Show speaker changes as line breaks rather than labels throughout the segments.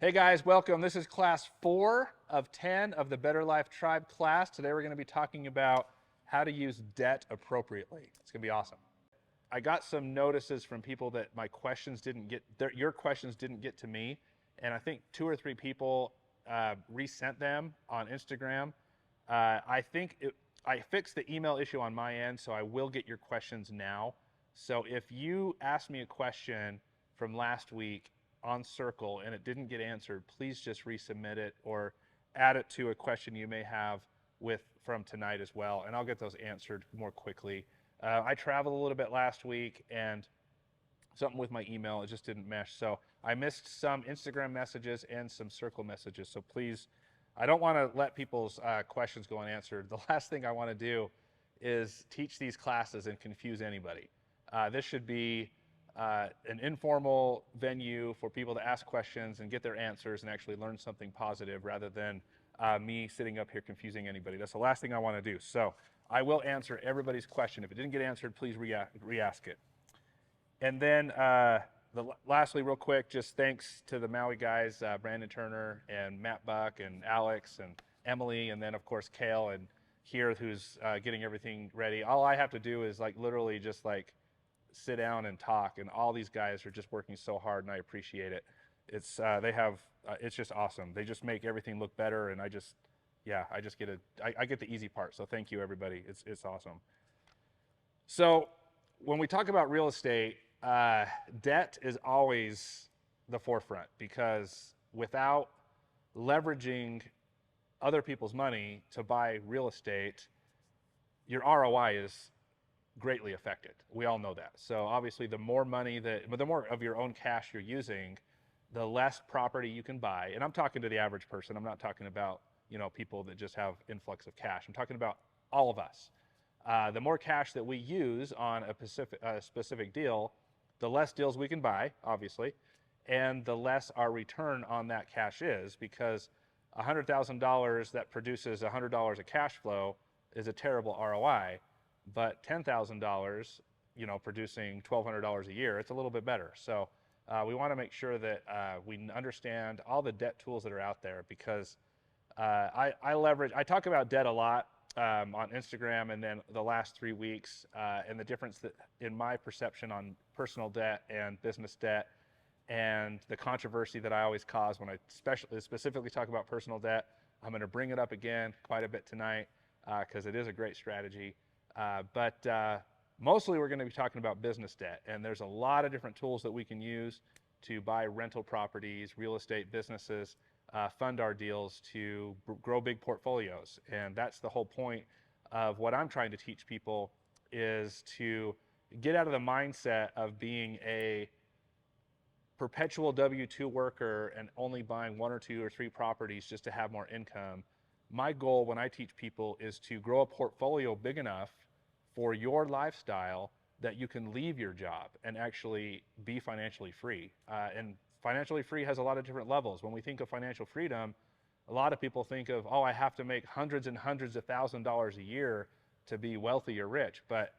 Hey guys, welcome. This is class 4 of 10 of the Better Life Tribe class. Today we're going to be talking about how to use debt appropriately. It's going to be awesome. I got some notices from people that my questions didn't get, your questions didn't get to me, and I think 2 or 3 people resent them on Instagram. I fixed the email issue on my end, so I will get your questions now. So if you asked me a question from last week on Circle and it didn't get answered, please just resubmit it or add it to a question you may have from tonight as well, and I'll get those answered more quickly. I traveled a little bit last week and something with my email, it just didn't mesh. So I missed some Instagram messages and some Circle messages. So please, I don't want to let people's questions go unanswered. The last thing I want to do is teach these classes and confuse anybody. This should be an informal venue for people to ask questions and get their answers and actually learn something positive rather than me sitting up here confusing anybody. That's the last thing I want to do. So I will answer everybody's question. If it didn't get answered, please re-ask it. And then lastly, real quick, just thanks to the Maui guys, Brandon Turner and Matt Buck and Alex and Emily, and then of course Kale and here who's getting everything ready. All I have to do is literally just sit down and talk, and all these guys are just working so hard, and I appreciate it. It's it's just awesome. They just make everything look better, and I get the easy part. So thank you, everybody. It's awesome. So when we talk about real estate, debt is always the forefront, because without leveraging other people's money to buy real estate, your ROI is greatly affected. We all know that. So obviously the more of your own cash you're using, the less property you can buy. And I'm talking to the average person. I'm not talking about, people that just have influx of cash. I'm talking about all of us. The more cash that we use on a specific deal, the less deals we can buy, obviously, and the less our return on that cash is, because $100,000 that produces $100 of cash flow is a terrible ROI, but $10,000, producing $1,200 a year, it's a little bit better. So we want to make sure that we understand all the debt tools that are out there, because I talk about debt a lot on Instagram, and then the last 3 weeks, and the difference in my perception on personal debt and business debt, and the controversy that I always cause when I specifically talk about personal debt. I'm going to bring it up again quite a bit tonight because it is a great strategy. But mostly we're going to be talking about business debt, and there's a lot of different tools that we can use to buy rental properties, real estate businesses, fund our deals to grow big portfolios. And that's the whole point of what I'm trying to teach people, is to get out of the mindset of being a perpetual W-2 worker and only buying 1 or 2 or 3 properties just to have more income. My goal when I teach people is to grow a portfolio big enough for your lifestyle that you can leave your job and actually be financially free. And financially free has a lot of different levels. When we think of financial freedom, a lot of people think of, I have to make hundreds and hundreds of $1,000s a year to be wealthy or rich. But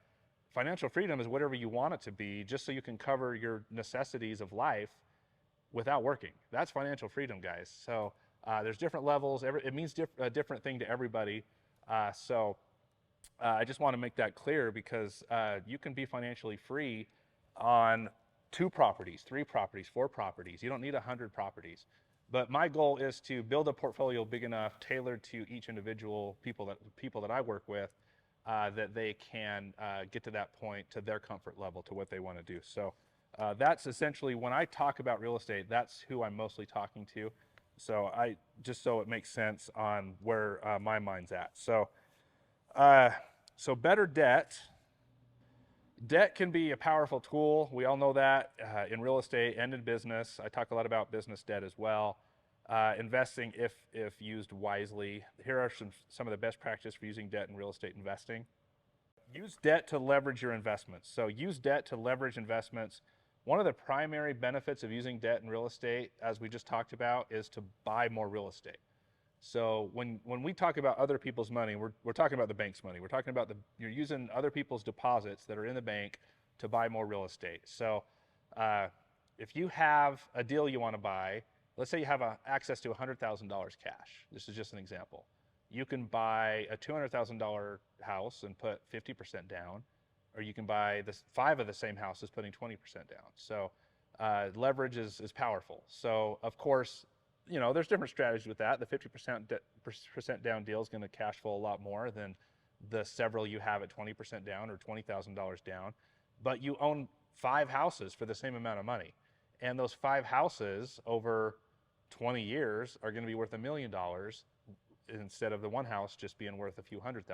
financial freedom is whatever you want it to be, just so you can cover your necessities of life without working. That's financial freedom, guys. So there's different levels. It means a different thing to everybody. So I just want to make that clear, because you can be financially free on 2 properties, 3 properties, 4 properties. You don't need 100 properties. But my goal is to build a portfolio big enough, tailored to each individual people that I work with, that they can get to that point, to their comfort level, to what they want to do. So that's essentially, when I talk about real estate, that's who I'm mostly talking to. So so it makes sense on where my mind's at. So better debt. Debt can be a powerful tool. We all know that in real estate and in business. I talk a lot about business debt as well. Investing, if used wisely. Here are some of the best practices for using debt in real estate investing. Use debt to leverage your investments. So use debt to leverage investments. One of the primary benefits of using debt in real estate, as we just talked about, is to buy more real estate. So when we talk about other people's money, we're talking about the bank's money. We're talking about you're using other people's deposits that are in the bank to buy more real estate. So if you have a deal you want to buy let's say you have access to $100,000 cash. This is just an example. You can buy a $200,000 house and put 50% down, or you can buy 5 of the same houses putting 20% down. So leverage is powerful. So of course, there's different strategies with that. The 50% down deal is going to cash flow a lot more than the several you have at 20% down or $20,000 down. But you own 5 houses for the same amount of money. And those 5 houses over 20 years are going to be worth $1 million instead of the one house just being worth a few $100,000.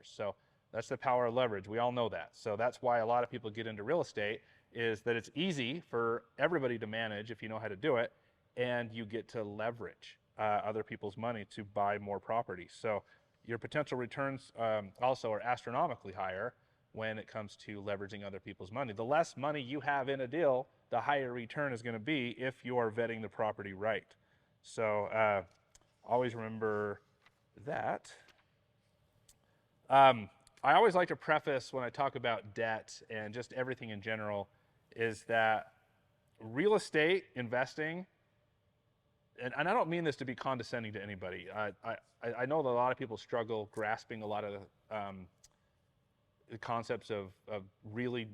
So that's the power of leverage. We all know that. So that's why a lot of people get into real estate, is that it's easy for everybody to manage if you know how to do it, and you get to leverage other people's money to buy more property. So your potential returns also are astronomically higher when it comes to leveraging other people's money. The less money you have in a deal, the higher return is going to be if you are vetting the property right. So always remember that. I always like to preface when I talk about debt and just everything in general is that real estate investing, and I don't mean this to be condescending to anybody. I know that a lot of people struggle grasping a lot of the concepts of really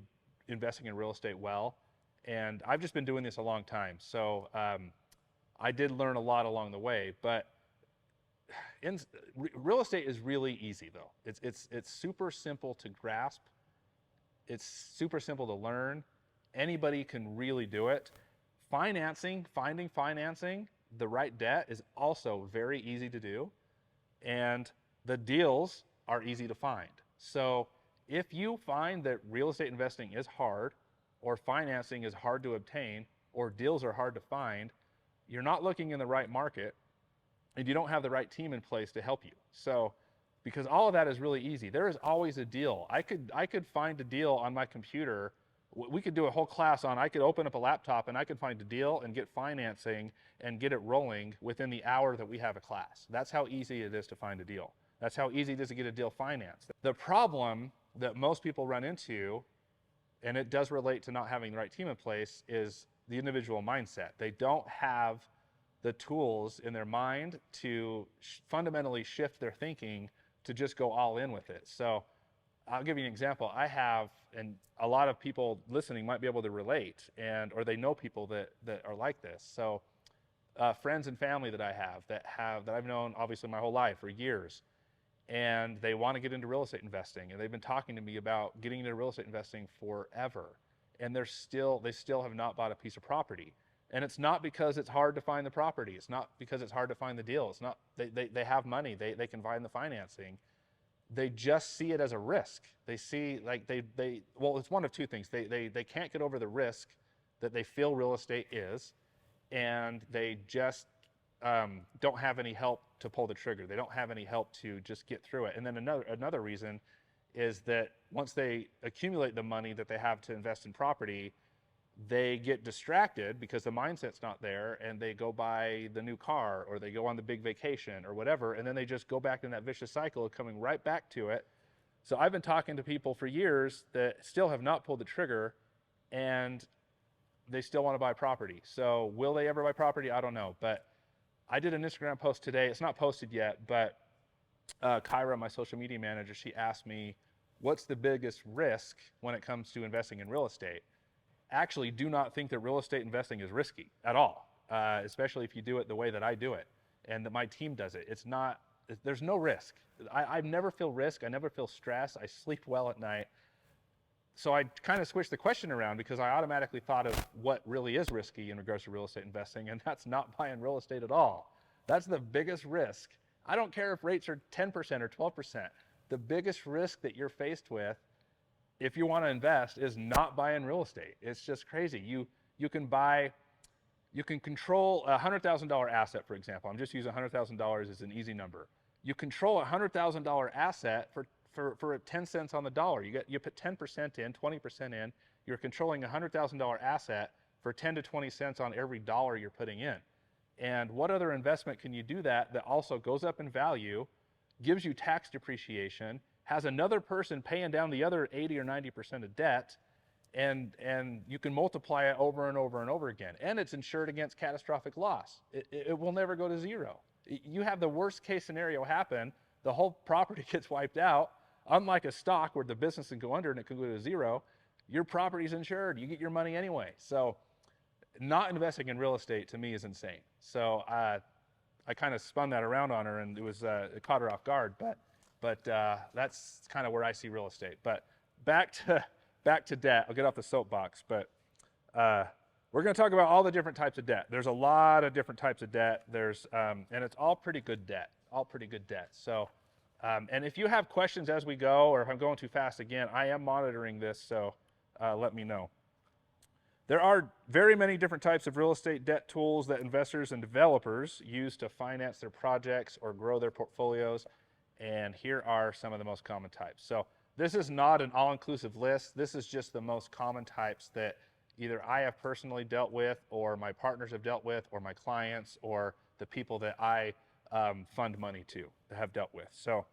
investing in real estate well. And I've just been doing this a long time. So I did learn a lot along the way. But real estate is really easy, though. It's super simple to grasp. It's super simple to learn. Anybody can really do it. Finding financing, the right debt is also very easy to do. And the deals are easy to find. So if you find that real estate investing is hard, or financing is hard to obtain, or deals are hard to find, you're not looking in the right market, and you don't have the right team in place to help you. So, because all of that is really easy. There is always a deal. I could find a deal on my computer. We could do a whole class on, I could open up a laptop and I could find a deal and get financing and get it rolling within the hour that we have a class. That's how easy it is to find a deal. That's how easy it is to get a deal financed. The problem that most people run into, and it does relate to not having the right team in place, is the individual mindset. They don't have the tools in their mind to fundamentally shift their thinking to just go all in with it. So I'll give you an example. I have, and a lot of people listening might be able to relate, or they know people that are like this. So friends and family that I have that I've known obviously my whole life for years, and they want to get into real estate investing, and they've been talking to me about getting into real estate investing forever, and they still have not bought a piece of property. And it's not because it's hard to find the property. It's not because it's hard to find the deal. It's not, they have money, they can find the financing. They just see it as a risk. They see, like, well, it's one of two things. They can't get over the risk that they feel real estate is, and they just don't have any help to pull the trigger. They don't have any help to just get through it. And then another reason is that once they accumulate the money that they have to invest in property, they get distracted because the mindset's not there, and they go buy the new car, or they go on the big vacation or whatever, and then they just go back in that vicious cycle of coming right back to it. So I've been talking to people for years that still have not pulled the trigger, and they still want to buy property. So will they ever buy property? I don't know. But I did an Instagram post today. It's not posted yet, but Kyra, my social media manager, she asked me, what's the biggest risk when it comes to investing in real estate? Actually, do not think that real estate investing is risky at all, especially if you do it the way that I do it and that my team does it. It's not, there's no risk. I never feel risk. I never feel stress. I sleep well at night. So I kind of switched the question around because I automatically thought of what really is risky in regards to real estate investing, and that's not buying real estate at all. That's the biggest risk. I don't care if rates are 10% or 12%. The biggest risk that you're faced with if you want to invest is not buying real estate. It's just crazy. You can control a $100,000 asset, for example. I'm just using $100,000 as an easy number. You control a $100,000 asset for 10 cents on the dollar. You put 10% in, 20% in. You're controlling a $100,000 asset for 10 to 20 cents on every dollar you're putting in. And what other investment can you do that also goes up in value, gives you tax depreciation, has another person paying down the other 80 or 90% of debt, and you can multiply it over and over and over again. And it's insured against catastrophic loss. It will never go to zero. You have the worst case scenario happen, the whole property gets wiped out. Unlike a stock where the business can go under and it can go to zero, your property's insured. You get your money anyway. So not investing in real estate to me is insane. So I kind of spun that around on her, and it caught her off guard. But that's kind of where I see real estate. But back to debt. I'll get off the soapbox, but we're going to talk about all the different types of debt. There's a lot of different types of debt. And it's all pretty good debt. So, and if you have questions as we go, or if I'm going too fast again, I am monitoring this, so let me know. There are very many different types of real estate debt tools that investors and developers use to finance their projects or grow their portfolios, and here are some of the most common types. So this is not an all-inclusive list. This is just the most common types that either I have personally dealt with, or my partners have dealt with, or my clients, or the people that I fund money to have dealt with. So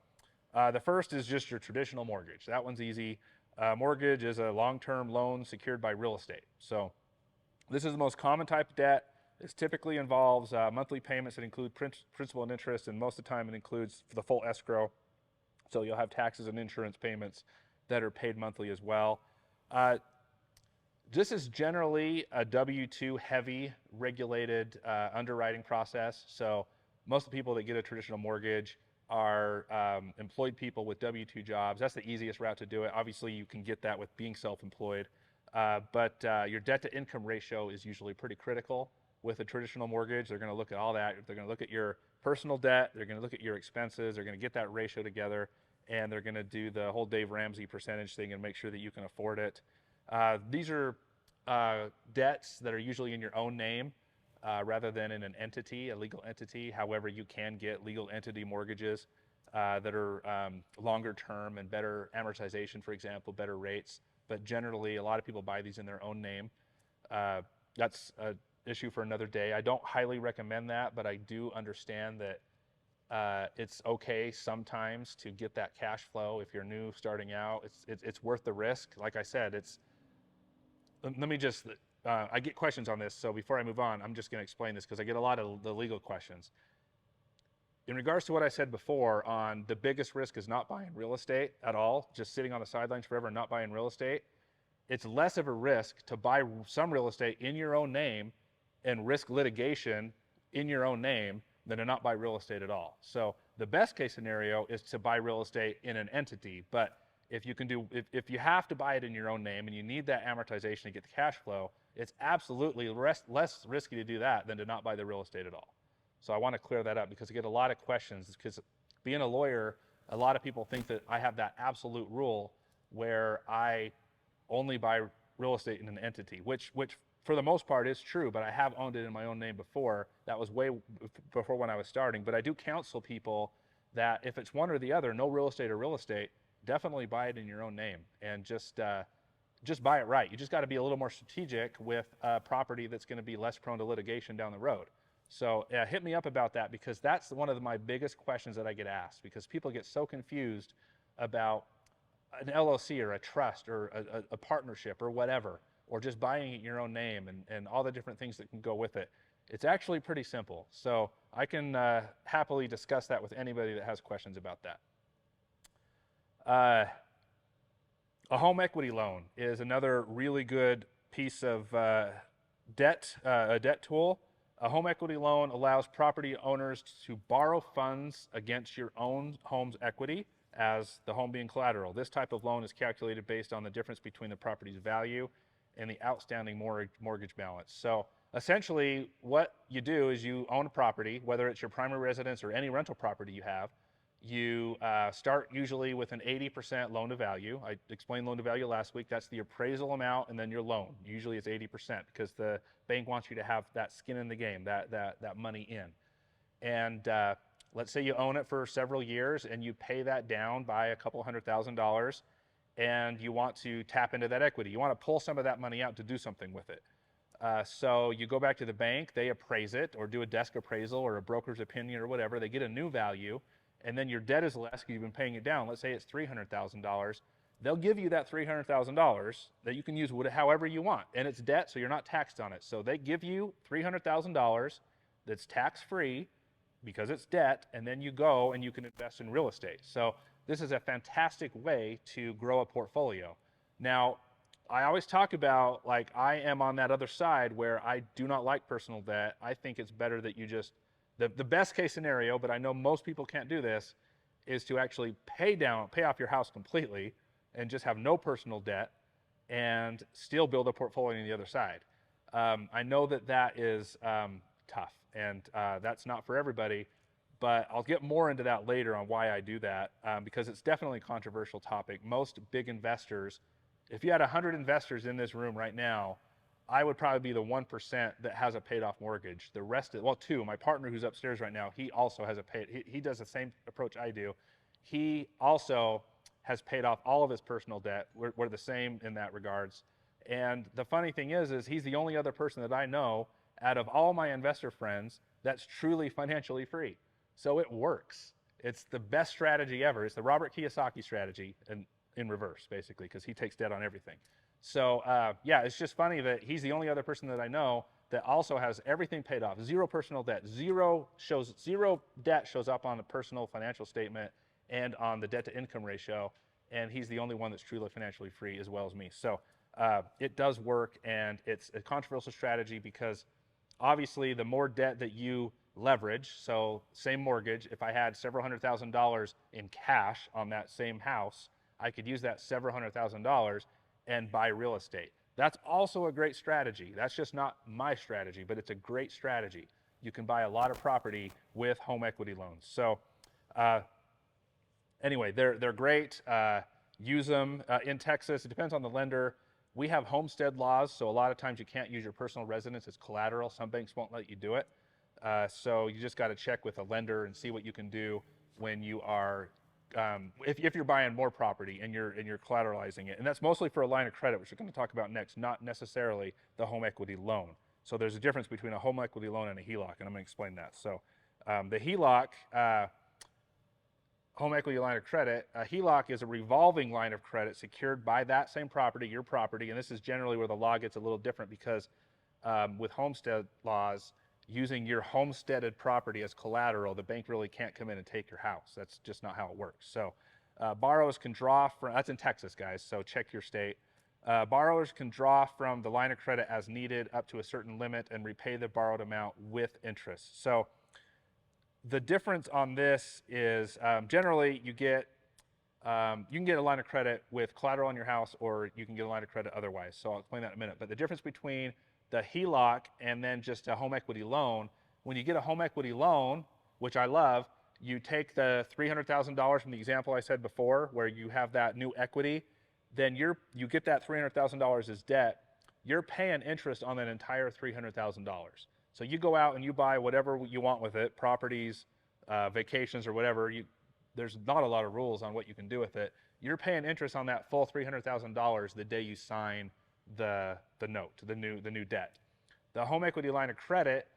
the first is just your traditional mortgage. That one's easy. Mortgage is a long-term loan secured by real estate. So this is the most common type of debt. This typically involves monthly payments that include principal and interest, and most of the time it includes the full escrow. So you'll have taxes and insurance payments that are paid monthly as well. This is generally a W-2 heavy regulated underwriting process. So most of the people that get a traditional mortgage are employed people with W-2 jobs. That's the easiest route to do it. Obviously, you can get that with being self-employed, but your debt-to-income ratio is usually pretty critical with a traditional mortgage. They're going to look at all that. They're going to look at your personal debt. They're going to look at your expenses. They're going to get that ratio together, and they're going to do the whole Dave Ramsey percentage thing and make sure that you can afford it. These are debts that are usually in your own name, rather than in an entity, a legal entity. However, you can get legal entity mortgages that are longer term and better amortization, for example, better rates. But generally, a lot of people buy these in their own name. That's an issue for another day. I don't highly recommend that, but I do understand that it's okay sometimes to get that cash flow if you're new starting out. It's worth the risk. Like I said, let me just... I get questions on this, so before I move on, I'm just going to explain this because I get a lot of the legal questions. In regards to what I said before on the biggest risk is not buying real estate at all, just sitting on the sidelines forever and not buying real estate, it's less of a risk to buy some real estate in your own name and risk litigation in your own name than to not buy real estate at all. So the best case scenario is to buy real estate in an entity, but if you have to buy it in your own name and you need that amortization to get the cash flow, it's absolutely less risky to do that than to not buy the real estate at all. So I want to clear that up because I get a lot of questions, because being a lawyer, a lot of people think that I have that absolute rule where I only buy real estate in an entity, which for the most part is true, but I have owned it in my own name before. That was way before when I was starting. But I do counsel people that if it's one or the other, no real estate or real estate, definitely buy it in your own name and just buy it right. You just got to be a little more strategic with a property that's going to be less prone to litigation down the road. So hit me up about that, because that's one of my biggest questions that I get asked, because people get so confused about an LLC or a trust or a partnership or whatever, or just buying it in your own name and all the different things that can go with it. It's actually pretty simple. So I can happily discuss that with anybody that has questions about that. A home equity loan is another really good piece of debt, a debt tool. A home equity loan allows property owners to borrow funds against your own home's equity as the home being collateral. This type of loan is calculated based on the difference between the property's value and the outstanding mortgage balance. So essentially what you do is you own a property, whether it's your primary residence or any rental property you have. You start usually with an 80% loan to value. I explained loan to value last week. That's the appraisal amount and then your loan. Usually it's 80% because the bank wants you to have that skin in the game, that money in. And let's say you own it for several years and you pay that down by a couple $100,000, and you want to tap into that equity. You want to pull some of that money out to do something with it. So you go back to the bank, they appraise it or do a desk appraisal or a broker's opinion or whatever. They get a new value. And then your debt is less because you've been paying it down. Let's say it's $300,000. they'll give you that $300,000 that you can use however you want. And it's debt, so you're not taxed on it. So they give you $300,000 that's tax-free because it's debt, and then you go and you can invest in real estate. So this is a fantastic way to grow a portfolio. Now, I always talk about, like, I am on that other side where I do not like personal debt. I think it's better that you just, the best case scenario, but I know most people can't do this, is to actually pay off your house completely and just have no personal debt and still build a portfolio on the other side. I know that is tough, and that's not for everybody, but I'll get more into that later on why I do that, because it's definitely a controversial topic. Most big investors, if you had 100 investors in this room right now, I would probably be the 1% that has a paid off mortgage. The rest of, well, two, my partner who's upstairs right now, he also has he does the same approach I do. He also has paid off all of his personal debt. We're the same in that regards. And the funny thing is he's the only other person that I know out of all my investor friends that's truly financially free. So it works. It's the best strategy ever. It's the Robert Kiyosaki strategy, and in reverse, basically, because he takes debt on everything. So yeah, it's just funny that he's the only other person that I know that also has everything paid off, zero personal debt, zero debt shows up on the personal financial statement and on the debt to income ratio, and he's the only one that's truly financially free as well as me. So it does work, and it's a controversial strategy because obviously the more debt that you leverage, so same mortgage, if I had several $100,000 in cash on that same house, I could use that several $100,000 and buy real estate. That's also a great strategy. That's just not my strategy, but it's a great strategy. You can buy a lot of property with home equity loans. So anyway, they're great. Use them in Texas. It depends on the lender. We have homestead laws, so a lot of times you can't use your personal residence as collateral. Some banks won't let you do it. So you just got to check with a lender and see what you can do when you are if you're buying more property and you're collateralizing it. And that's mostly for a line of credit, which we're going to talk about next, not necessarily the home equity loan. So there's a difference between a home equity loan and a HELOC, and I'm going to explain that. So the HELOC, home equity line of credit, a HELOC is a revolving line of credit secured by that same property, your property, and this is generally where the law gets a little different because with homestead laws, using your homesteaded property as collateral, the bank really can't come in and take your house. That's just not how it works. So borrowers can draw from, that's in Texas, guys, so check your state. Borrowers can draw from the line of credit as needed up to a certain limit and repay the borrowed amount with interest. So the difference on this is generally you can get a line of credit with collateral on your house, or you can get a line of credit otherwise. So I'll explain that in a minute. But the difference between the HELOC and then just a home equity loan, when you get a home equity loan, which I love, you take the $300,000 from the example I said before, where you have that new equity, then you get that $300,000 as debt. You're paying interest on that entire $300,000. So you go out and you buy whatever you want with it, properties, vacations, or whatever. There's not a lot of rules on what you can do with it. You're paying interest on that full $300,000 the day you sign the note, the new debt. The home equity line of credit,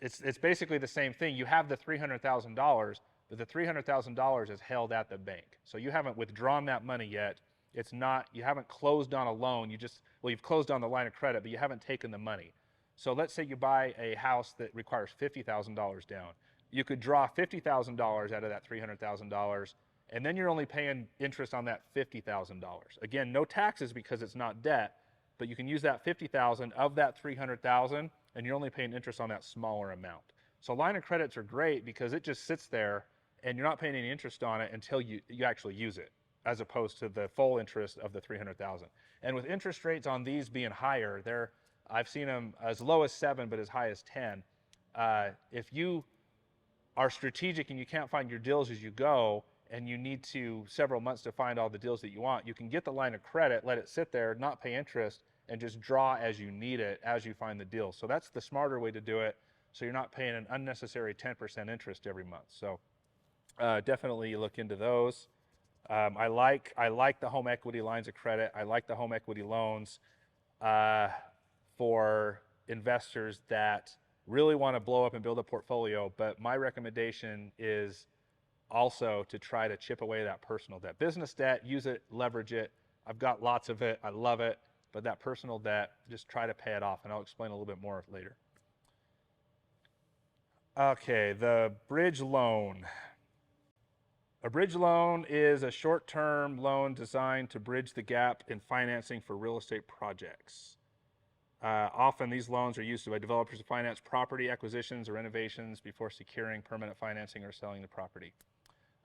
it's basically the same thing. You have the $300,000, but the $300,000 is held at the bank. So you haven't withdrawn that money yet. It's not, you haven't closed on a loan. You've closed on the line of credit, but you haven't taken the money. So let's say you buy a house that requires $50,000 down. You could draw $50,000 out of that $300,000, and then you're only paying interest on that $50,000. Again, no taxes because it's not debt, but you can use that $50,000 of that $300,000, and you're only paying interest on that smaller amount. So line of credits are great because it just sits there, and you're not paying any interest on it until you actually use it, as opposed to the full interest of the $300,000. And with interest rates on these being higher, I've seen them as low as 7, but as high as 10. If you are strategic and you can't find your deals as you go, and you need several months to find all the deals that you want, you can get the line of credit, let it sit there, not pay interest, and just draw as you need it as you find the deal. So that's the smarter way to do it, so you're not paying an unnecessary 10% interest every month. So definitely look into those. I like the home equity lines of credit. I like the home equity loans for investors that really want to blow up and build a portfolio, but my recommendation is also to try to chip away that personal debt. Business debt, use it, leverage it. I've got lots of it. I love it. But that personal debt, just try to pay it off. And I'll explain a little bit more later. Okay, the bridge loan. A bridge loan is a short-term loan designed to bridge the gap in financing for real estate projects. Often these loans are used by developers to finance property acquisitions or renovations before securing permanent financing or selling the property.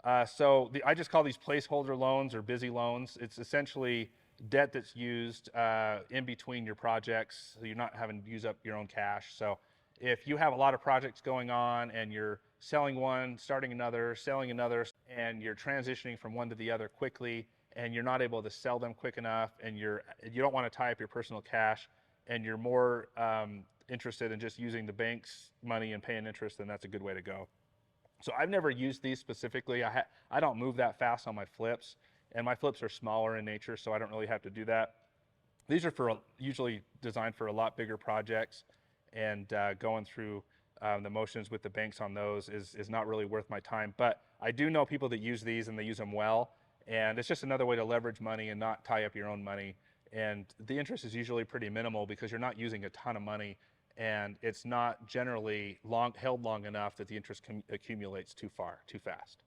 I just call these placeholder loans or busy loans. It's essentially debt that's used in between your projects, so you're not having to use up your own cash. So if you have a lot of projects going on and you're selling one, starting another, selling another, and you're transitioning from one to the other quickly, and you're not able to sell them quick enough, and you don't want to tie up your personal cash, and you're more interested in just using the bank's money and paying interest, then that's a good way to go. So I've never used these specifically. I don't move that fast on my flips, and my flips are smaller in nature, so I don't really have to do that. These are usually designed for a lot bigger projects, and going through the motions with the banks on those is not really worth my time. But I do know people that use these, and they use them well, and it's just another way to leverage money and not tie up your own money. And the interest is usually pretty minimal because you're not using a ton of money, and it's not generally held long enough that the interest accumulates too fast.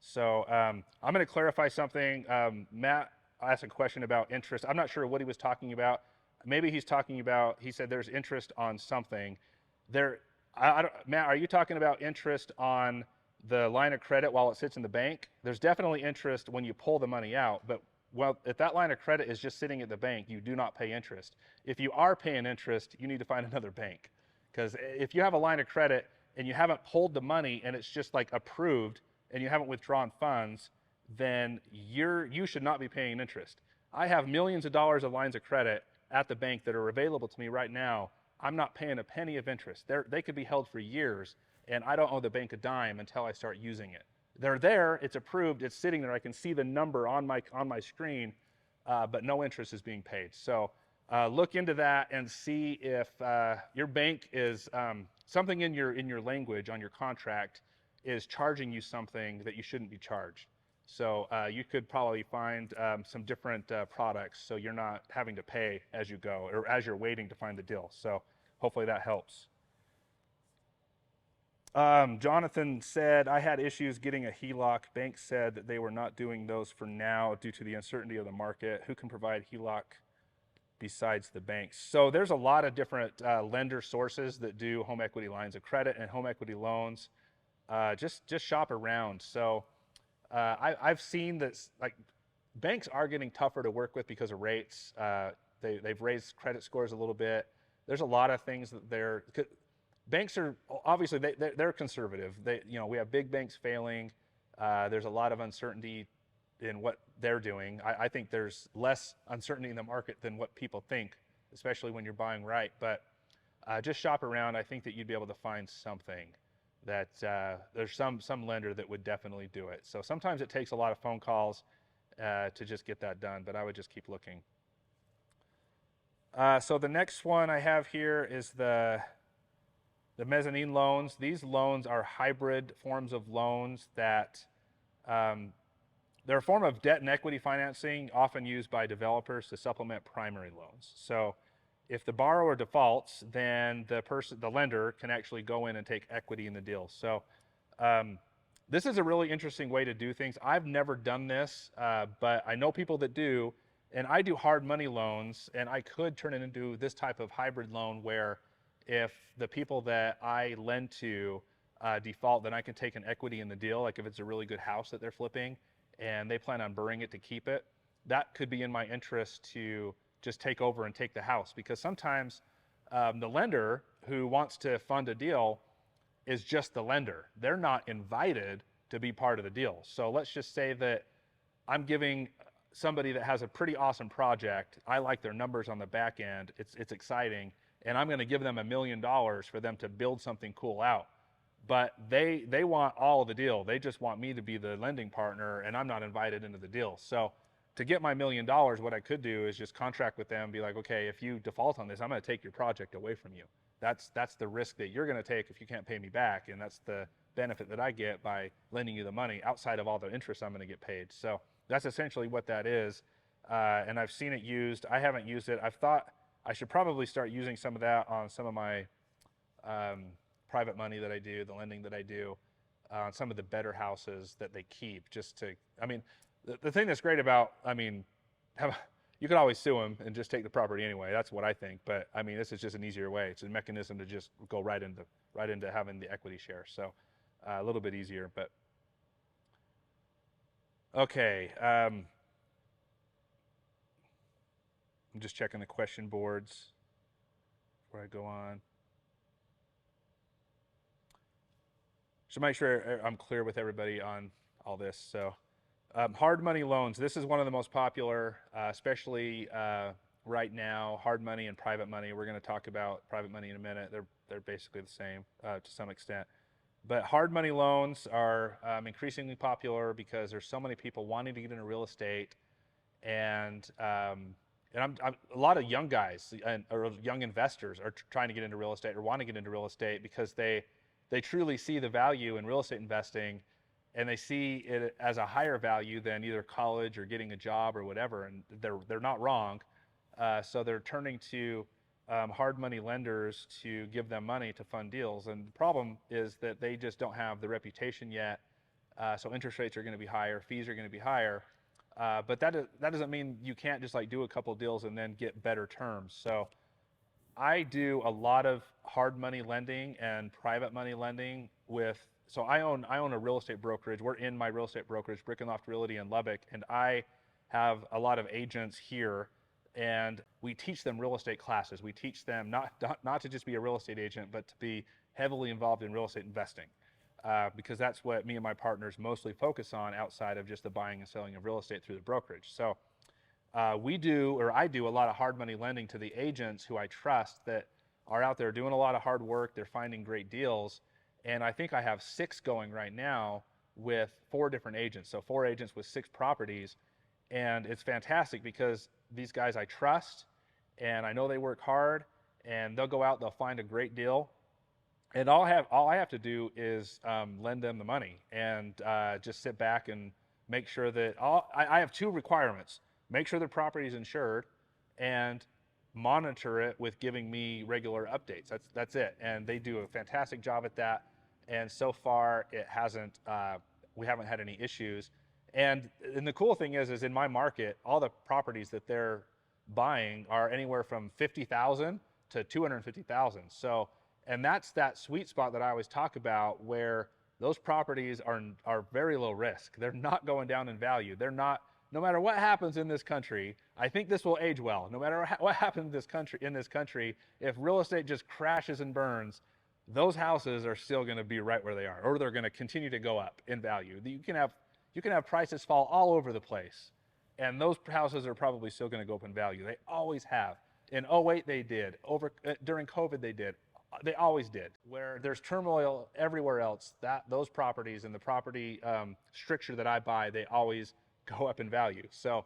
So I'm going to clarify something. Matt asked a question about interest. I'm not sure what he was talking about. Maybe he's talking about, he said there's interest on something. Matt, are you talking about interest on the line of credit while it sits in the bank? There's definitely interest when you pull the money out, but if that line of credit is just sitting at the bank, you do not pay interest. If you are paying interest, you need to find another bank. Because if you have a line of credit and you haven't pulled the money and it's just like approved and you haven't withdrawn funds, then you should not be paying interest. I have millions of dollars of lines of credit at the bank that are available to me right now. I'm not paying a penny of interest. They could be held for years, and I don't owe the bank a dime until I start using it. They're there, it's approved, it's sitting there, I can see the number on my screen, but no interest is being paid. So look into that and see if your bank is, something in your language on your contract is charging you something that you shouldn't be charged. So you could probably find some different products so you're not having to pay as you go or as you're waiting to find the deal. So hopefully that helps. Jonathan said, I had issues getting a HELOC. Banks said that they were not doing those for now due to the uncertainty of the market. Who can provide HELOC besides the banks? So there's a lot of different lender sources that do home equity lines of credit and home equity loans. Just shop around. So I've seen that banks are getting tougher to work with because of rates. They've raised credit scores a little bit. There's a lot of things that banks are obviously they're conservative. We have big banks failing. There's a lot of uncertainty in what they're doing. I think there's less uncertainty in the market than what people think, especially when you're buying right. But just shop around. I think that you'd be able to find something that there's some lender that would definitely do it. So sometimes it takes a lot of phone calls to just get that done, but I would just keep looking. So the next one I have here is the mezzanine loans. These loans are hybrid forms of loans that they're a form of debt and equity financing often used by developers to supplement primary loans. So if the borrower defaults, then the lender can actually go in and take equity in the deal. So this is a really interesting way to do things. I've never done this, but I know people that do, and I do hard money loans, and I could turn it into this type of hybrid loan where if the people that I lend to default, then I can take an equity in the deal, like if it's a really good house that they're flipping and they plan on burning it to keep it. That could be in my interest to just take over and take the house, because sometimes the lender who wants to fund a deal is just the lender. They're not invited to be part of the deal. So let's just say that I'm giving somebody that has a pretty awesome project, I like their numbers on the back end, it's exciting, and I'm going to give them $1 million for them to build something cool out. But they want all of the deal. They just want me to be the lending partner, and I'm not invited into the deal. So to get my $1 million, what I could do is just contract with them, be like, okay, if you default on this, I'm going to take your project away from you. That's the risk that you're going to take if you can't pay me back, and that's the benefit that I get by lending you the money outside of all the interest I'm going to get paid. So that's essentially what that is. And I've seen it used. I haven't used it. I've thought I should probably start using some of that on some of my private money that I do, the lending that I do, on some of the better houses that they keep. Just to, I mean, the thing that's great about, I mean, you can always sue them and just take the property anyway. That's what I think. But I mean, this is just an easier way. It's a mechanism to just go right into having the equity share. So a little bit easier. But okay. I'm just checking the question boards before I go on. So make sure I'm clear with everybody on all this. So hard money loans, this is one of the most popular, especially right now, hard money and private money. We're going to talk about private money in a minute. They're basically the same to some extent. But hard money loans are increasingly popular because there's so many people wanting to get into real estate, and a lot of young guys or young investors are trying to get into real estate or want to get into real estate because they truly see the value in real estate investing, and they see it as a higher value than either college or getting a job or whatever, and they're not wrong. So they're turning to hard money lenders to give them money to fund deals. And the problem is that they just don't have the reputation yet. So interest rates are going to be higher, fees are going to be higher. But that doesn't mean you can't just like do a couple deals and then get better terms. So I do a lot of hard money lending and private money lending so I own a real estate brokerage. We're in my real estate brokerage, Brick and Loft Realty in Lubbock, and I have a lot of agents here, and we teach them real estate classes. We teach them not to just be a real estate agent, but to be heavily involved in real estate investing, because that's what me and my partners mostly focus on outside of just the buying and selling of real estate through the brokerage. So I do a lot of hard money lending to the agents who I trust that are out there doing a lot of hard work. They're finding great deals. And I think I have 6 going right now with 4 different agents. So 4 agents with 6 properties. And it's fantastic because these guys I trust, and I know they work hard, and they'll go out, they'll find a great deal. And all I have to do is lend them the money and just sit back and make sure that I have 2 requirements. Make sure the property is insured and monitor it with giving me regular updates. That's it. And they do a fantastic job at that. And so far it hasn't, we haven't had any issues. And the cool thing is in my market, all the properties that they're buying are anywhere from 50,000 to 250,000. So, and that's that sweet spot that I always talk about, where those properties are very low risk. They're not going down in value. They're not, no matter what happens in this country, I think this will age well. No matter what happens in this country, if real estate just crashes and burns, those houses are still going to be right where they are, or they're going to continue to go up in value. You can have prices fall all over the place, and those houses are probably still going to go up in value. They always have. In 08 they did. During COVID they did. They always did. Where there's turmoil everywhere else, those properties and the property structure that I buy, they always go up in value. So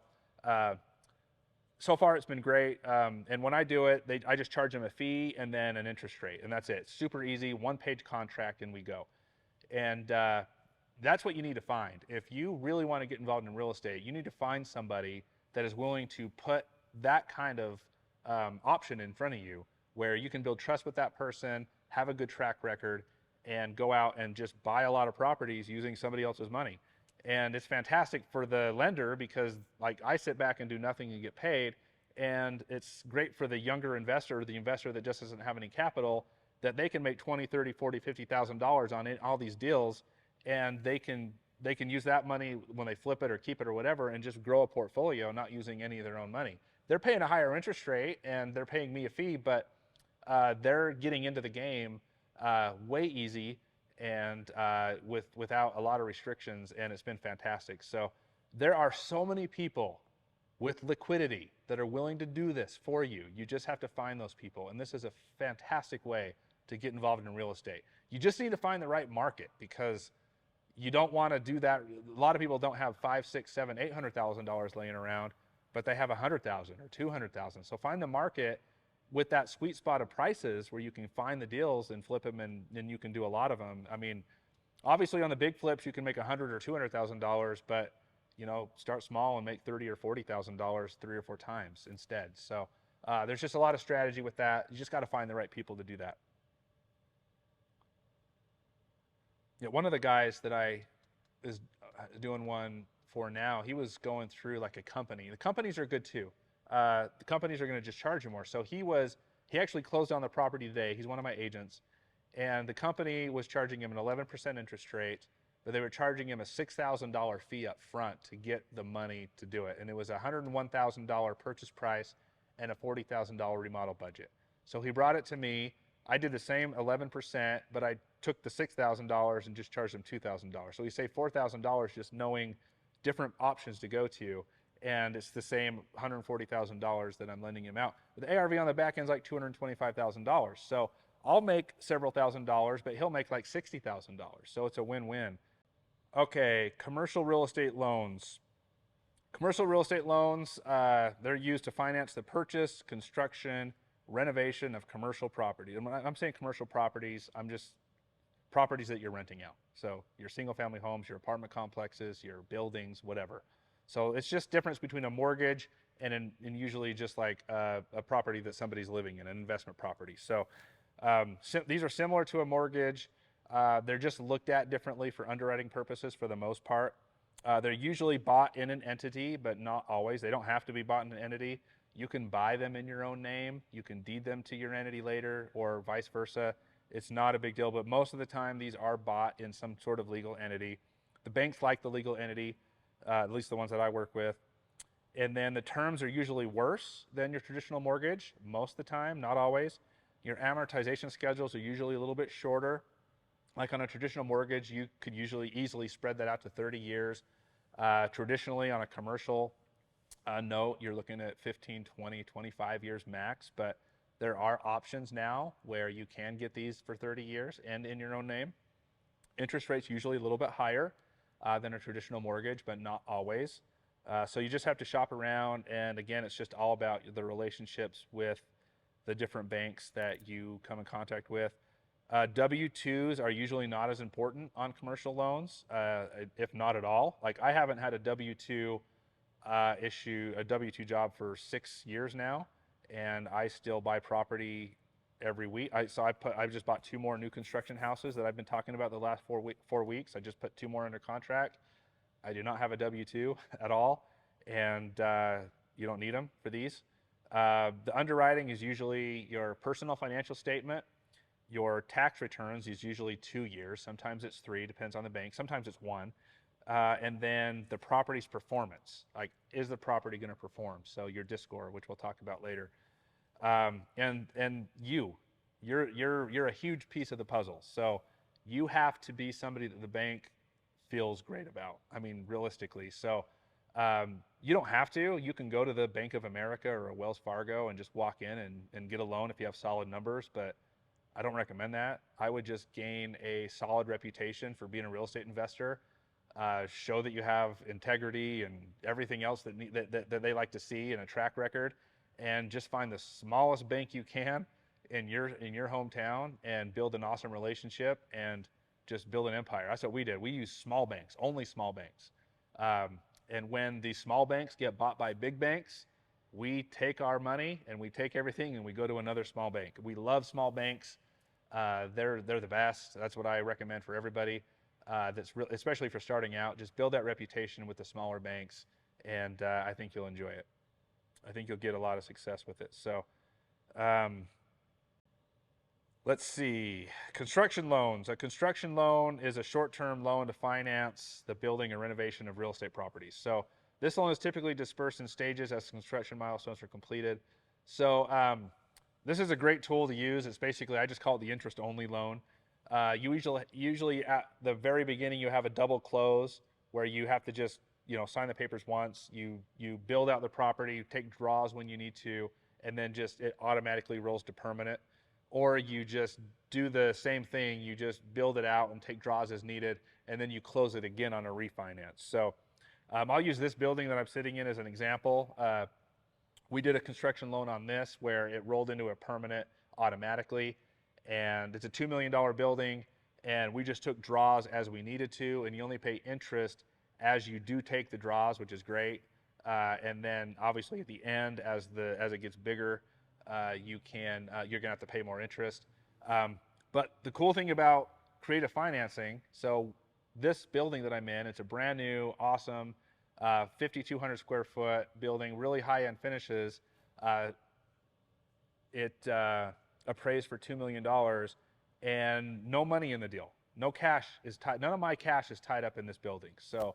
so far it's been great. And when I do it, I just charge them a fee and then an interest rate, and that's it. Super easy, 1-page contract, and we go. And that's what you need to find. If you really want to get involved in real estate, you need to find somebody that is willing to put that kind of option in front of you, where you can build trust with that person, have a good track record, and go out and just buy a lot of properties using somebody else's money. And it's fantastic for the lender because, like, I sit back and do nothing and get paid, and it's great for the younger investor, the investor that just doesn't have any capital, that they can make $20, $30, $40, $50,000 on all these deals, and they can use that money when they flip it or keep it or whatever, and just grow a portfolio, not using any of their own money. They're paying a higher interest rate and they're paying me a fee, but they're getting into the game way easy and without a lot of restrictions, and it's been fantastic. So there are so many people with liquidity that are willing to do this for you. You just have to find those people, and this is a fantastic way to get involved in real estate. You just need to find the right market, because you don't want to do that. A lot of people don't have $500,000, $600,000, $700,000, $800,000 laying around, but they have $100,000 or $200,000. So find the market with that sweet spot of prices where you can find the deals and flip them, and you can do a lot of them. I mean, obviously on the big flips you can make $100,000 or $200,000, but start small and make $30,000 or $40,000 3 or 4 times instead. So there's just a lot of strategy with that. You just got to find the right people to do that. Yeah, one of the guys that I is doing one for now, he was going through like a company. The companies are good too. The companies are going to just charge you more. So he actually closed on the property today. He's one of my agents, and the company was charging him an 11% interest rate, but they were charging him a $6,000 fee up front to get the money to do it. And it was a $101,000 purchase price and a $40,000 remodel budget. So he brought it to me. I did the same 11%, but I took the $6,000 and just charged him $2,000. So he saved $4,000 just knowing different options to go to, and it's the same $140,000 that I'm lending him out. But the ARV on the back end is like $225,000. So I'll make several $1,000s, but he'll make like $60,000. So it's a win-win. Okay, commercial real estate loans. Commercial real estate loans, they're used to finance the purchase, construction, renovation of commercial property. And when I'm saying commercial properties, I'm just properties that you're renting out. So your single family homes, your apartment complexes, your buildings, whatever. So it's just difference between a mortgage and usually just like a property that somebody's living in, an investment property. So these are similar to a mortgage. They're just looked at differently for underwriting purposes for the most part. They're usually bought in an entity, but not always. They don't have to be bought in an entity. You can buy them in your own name. You can deed them to your entity later, or vice versa. It's not a big deal, but most of the time these are bought in some sort of legal entity. The banks like the legal entity, at least the ones that I work with. And then the terms are usually worse than your traditional mortgage, most of the time, not always. Your amortization schedules are usually a little bit shorter. Like on a traditional mortgage, you could usually easily spread that out to 30 years. Traditionally on a commercial note, you're looking at 15, 20, 25 years max, but there are options now where you can get these for 30 years and in your own name. Interest rates usually a little bit higher than a traditional mortgage, but not always. So you just have to shop around, and again, it's just all about the relationships with the different banks that you come in contact with. W-2s are usually not as important on commercial loans, if not at all. Like I haven't had a W-2 a W-2 job for 6 years now, and I still buy property every week. I've just bought 2 more new construction houses that I've been talking about the last 4 weeks. I just put 2 more under contract. I do not have a W-2 at all, and you don't need them for these. The underwriting is usually your personal financial statement. Your tax returns is usually 2 years. Sometimes it's 3, depends on the bank. Sometimes it's 1. And then the property's performance, like is the property going to perform? So your DISC score, which we'll talk about later, and you're a huge piece of the puzzle. So you have to be somebody that the bank feels great about. I mean, realistically. So you don't have to. You can go to the Bank of America or a Wells Fargo and just walk in and get a loan if you have solid numbers, but I don't recommend that. I would just gain a solid reputation for being a real estate investor. Show that you have integrity and everything else that they like to see in a track record, and just find the smallest bank you can in your hometown and build an awesome relationship and just build an empire. That's what we did. We used small banks, only small banks. And when these small banks get bought by big banks, we take our money and we take everything and we go to another small bank. We love small banks. They're the best. That's what I recommend for everybody. Especially for starting out, just build that reputation with the smaller banks, and I think you'll enjoy it. I think you'll get a lot of success with it. So let's see. Construction loans. A construction loan is a short-term loan to finance the building and renovation of real estate properties. So this loan is typically dispersed in stages as construction milestones are completed. So this is a great tool to use. It's basically, I just call it the interest-only loan. You usually at the very beginning you have a double close where you have to just sign the papers once. You build out the property, you take draws when you need to, and then just it automatically rolls to permanent. Or you just do the same thing. You just build it out and take draws as needed, and then you close it again on a refinance. So I'll use this building that I'm sitting in as an example. We did a construction loan on this where it rolled into a permanent automatically, and it's a $2 million building, and we just took draws as we needed to, and you only pay interest as you do take the draws, which is great. And then obviously at the end, as it gets bigger, you're gonna have to pay more interest. But the cool thing about creative financing, so this building that I'm in, it's a brand new, awesome, 5,200 square foot building, really high-end finishes. It appraised for $2 million and no money in the deal. No cash is tied. None of my cash is tied up in this building. So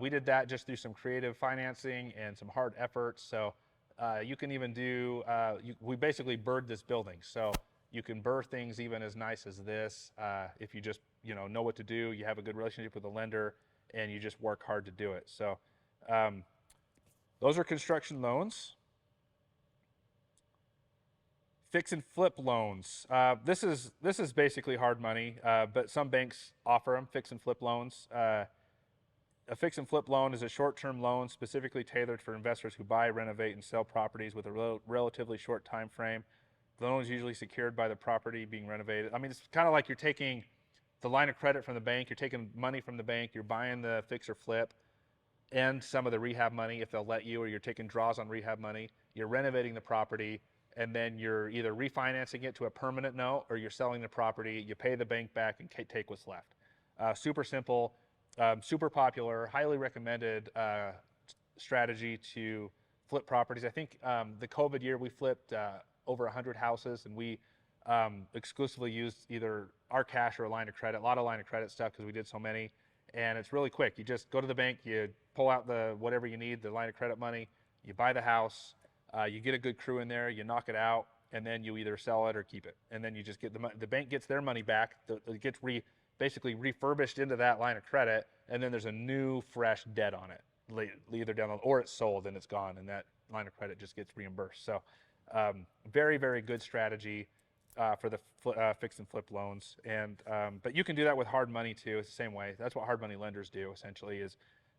we did that just through some creative financing and some hard efforts. So you can even do, we basically bird this building. So you can burr things even as nice as this if you just know what to do, you have a good relationship with the lender, and you just work hard to do it. So those are construction loans. Fix and flip loans. This is basically hard money, but some banks offer them, fix and flip loans. A fix and flip loan is a short-term loan specifically tailored for investors who buy, renovate, and sell properties with a relatively short time frame. The loan is usually secured by the property being renovated. I mean, it's kind of like you're taking the line of credit from the bank, you're taking money from the bank, you're buying the fix or flip and some of the rehab money if they'll let you, or you're taking draws on rehab money, you're renovating the property, and then you're either refinancing it to a permanent note or you're selling the property, you pay the bank back and take what's left. Super simple, super popular, highly recommended strategy to flip properties. I think the COVID year we flipped over 100 houses, and we exclusively used either our cash or a line of credit, a lot of line of credit stuff because we did so many. And it's really quick. You just go to the bank, you pull out whatever you need, the line of credit money, you buy the house, you get a good crew in there, you knock it out, and then you either sell it or keep it. And then you just get the bank gets their money back. It gets basically refurbished into that line of credit, and then there's a new, fresh debt on it, either down or it's sold and it's gone, and that line of credit just gets reimbursed. So very, very good strategy for the fix and flip loans. But you can do that with hard money too. It's the same way. That's what hard money lenders do essentially, is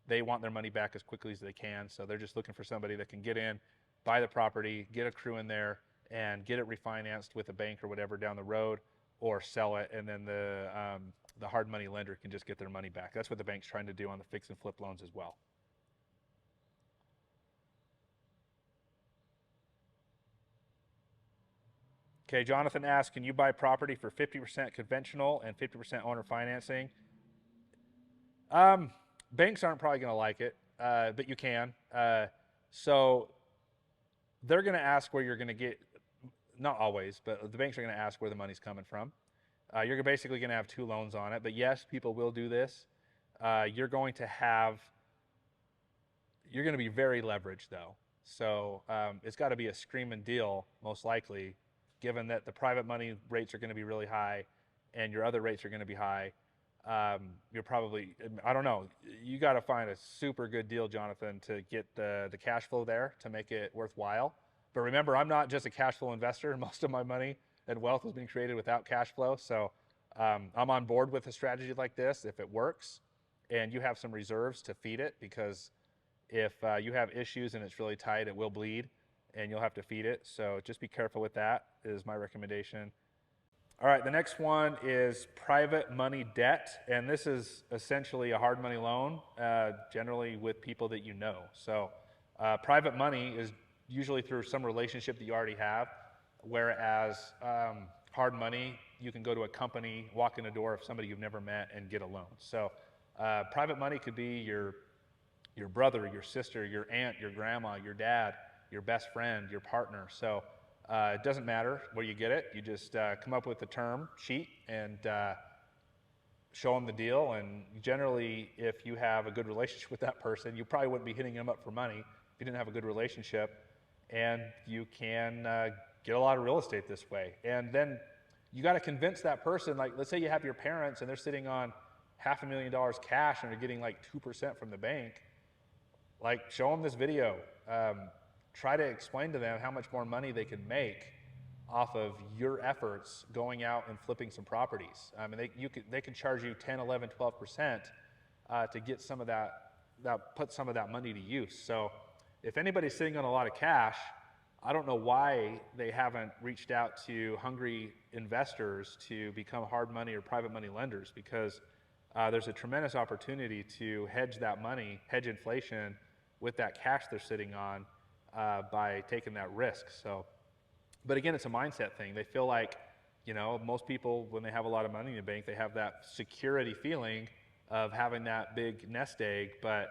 they want their money back as quickly as they can. So they're just looking for somebody that can get in, buy the property, get a crew in there, and get it refinanced with a bank or whatever down the road, or sell it, and then the hard money lender can just get their money back. That's what the bank's trying to do on the fix and flip loans as well. Okay, Jonathan asks, can you buy property for 50% conventional and 50% owner financing? Banks aren't probably going to like it, but you can. So they're going to ask where you're going to get, not always, but the banks are going to ask where the money's coming from. You're basically going to have two loans on it, but yes, people will do this. You're going to be very leveraged though. So it's got to be a screaming deal, most likely, given that the private money rates are going to be really high and your other rates are going to be high. You're probably, I don't know, you got to find a super good deal, Jonathan, to get the cash flow there to make it worthwhile. But remember, I'm not just a cash flow investor. Most of my money and wealth has been created without cash flow. So I'm on board with a strategy like this if it works and you have some reserves to feed it, because if you have issues and it's really tight, it will bleed and you'll have to feed it. So just be careful with that, is my recommendation. All right, the next one is private money debt. And this is essentially a hard money loan, generally with people that you know. So private money is usually through some relationship that you already have, whereas hard money, you can go to a company, walk in the door of somebody you've never met and get a loan. So private money could be your brother, your sister, your aunt, your grandma, your dad, your best friend, your partner. So it doesn't matter where you get it. You just come up with a term sheet and show them the deal. And generally, if you have a good relationship with that person, you probably wouldn't be hitting them up for money if you didn't have a good relationship. And you can get a lot of real estate this way. And then you got to convince that person, like let's say you have your parents and they're sitting on $500,000 cash and they're getting like 2% from the bank. Like, show them this video. Try to explain to them how much more money they can make off of your efforts going out and flipping some properties. I mean, they can charge you 10, 11, 12% to get some of that, put some of that money to use. So if anybody's sitting on a lot of cash, I don't know why they haven't reached out to hungry investors to become hard money or private money lenders, because there's a tremendous opportunity to hedge that money, hedge inflation with that cash they're sitting on by taking that risk. So, but again, it's a mindset thing. They feel like, most people, when they have a lot of money in the bank, they have that security feeling of having that big nest egg, but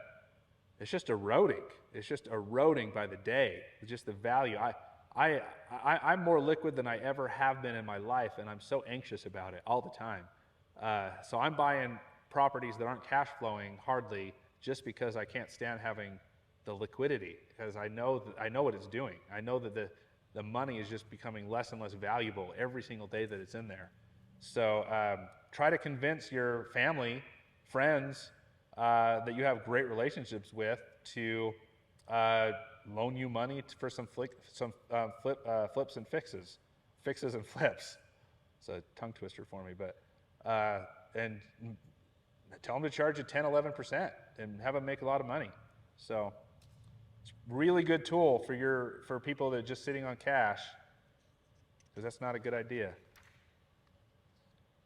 it's just eroding. It's just eroding by the day. It's just the value. I'm more liquid than I ever have been in my life, and I'm so anxious about it all the time. So I'm buying properties that aren't cash flowing hardly just because I can't stand having the liquidity, because I know what it's doing. I know that the money is just becoming less and less valuable every single day that it's in there. So try to convince your family, friends that you have great relationships with to loan you money for some flips and fixes and flips. It's a tongue twister for me, but and tell them to charge you 10, 11% and have them make a lot of money. So it's a really good tool for people that are just sitting on cash, because that's not a good idea.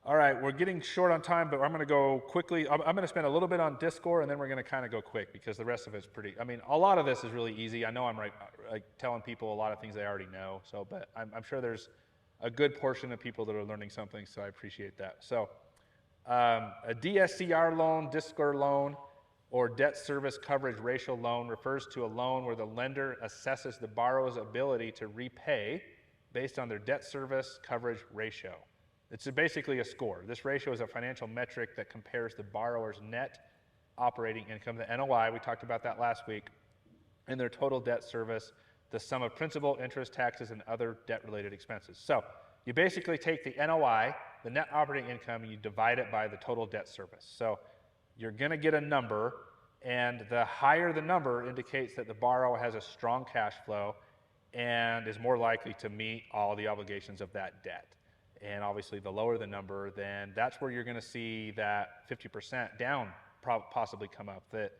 All right, we're getting short on time, but I'm going to go quickly. I'm going to spend a little bit on Discord, and then we're going to kind of go quick, because the rest of it's a lot of this is really easy. I know I'm telling people a lot of things they already know, but I'm sure there's a good portion of people that are learning something, so I appreciate that. So a DSCR loan, Discord loan, or debt service coverage ratio loan refers to a loan where the lender assesses the borrower's ability to repay based on their debt service coverage ratio. It's basically a score. This ratio is a financial metric that compares the borrower's net operating income, the NOI, we talked about that last week, and their total debt service, the sum of principal, interest, taxes, and other debt-related expenses. So you basically take the NOI, the net operating income, and you divide it by the total debt service. So you're going to get a number, and the higher the number indicates that the borrower has a strong cash flow and is more likely to meet all the obligations of that debt. And obviously, the lower the number, then that's where you're going to see that 50% down possibly come up that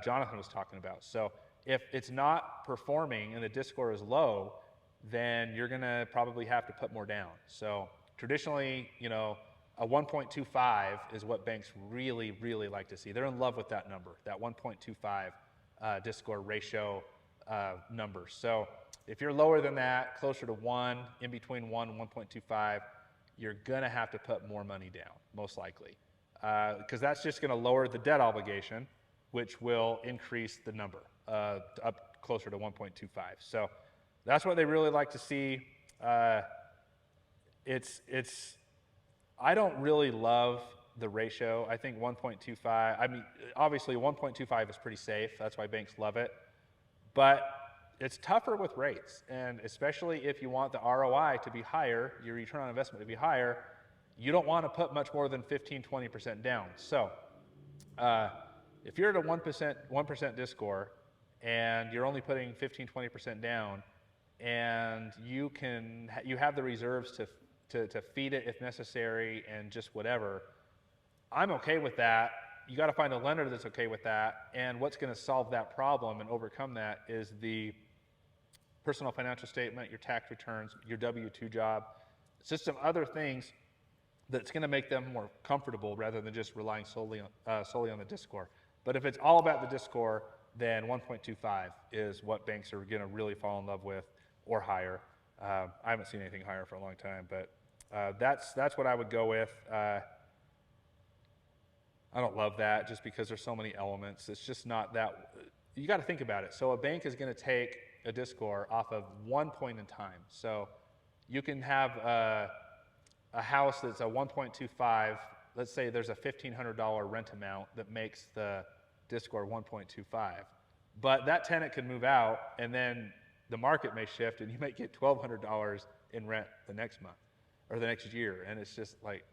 Jonathan was talking about. So if it's not performing and the DISC score is low, then you're going to probably have to put more down. So traditionally, a 1.25 is what banks really, really like to see. They're in love with that number, that 1.25 DISC score ratio number. So if you're lower than that, closer to 1, in between 1 and 1.25, you're going to have to put more money down, most likely, because that's just going to lower the debt obligation, which will increase the number up closer to 1.25. So that's what they really like to see. I don't really love the ratio. I think 1.25, obviously 1.25 is pretty safe. That's why banks love it. But it's tougher with rates, and especially if you want the ROI to be higher, your return on investment to be higher, you don't want to put much more than 15, 20% down. So if you're at a 1% DISC score and you're only putting 15, 20% down, and you have the reserves to feed it if necessary and just whatever, I'm okay with that. You got to find a lender that's okay with that, and what's going to solve that problem and overcome that is the personal financial statement, your tax returns, your W-2 job. It's just some other things that's going to make them more comfortable rather than just relying solely on the DISC score. But if it's all about the DISC score, then 1.25 is what banks are going to really fall in love with, or higher. I haven't seen anything higher for a long time, but that's what I would go with. I don't love that just because there's so many elements. It's just not that. You got to think about it. So a bank is going to take a DISC score off of one point in time. So you can have a house that's a 1.25. Let's say there's a $1,500 rent amount that makes the DISC score 1.25. But that tenant could move out, and then the market may shift, and you might get $1,200 in rent the next month or the next year. And it's just like,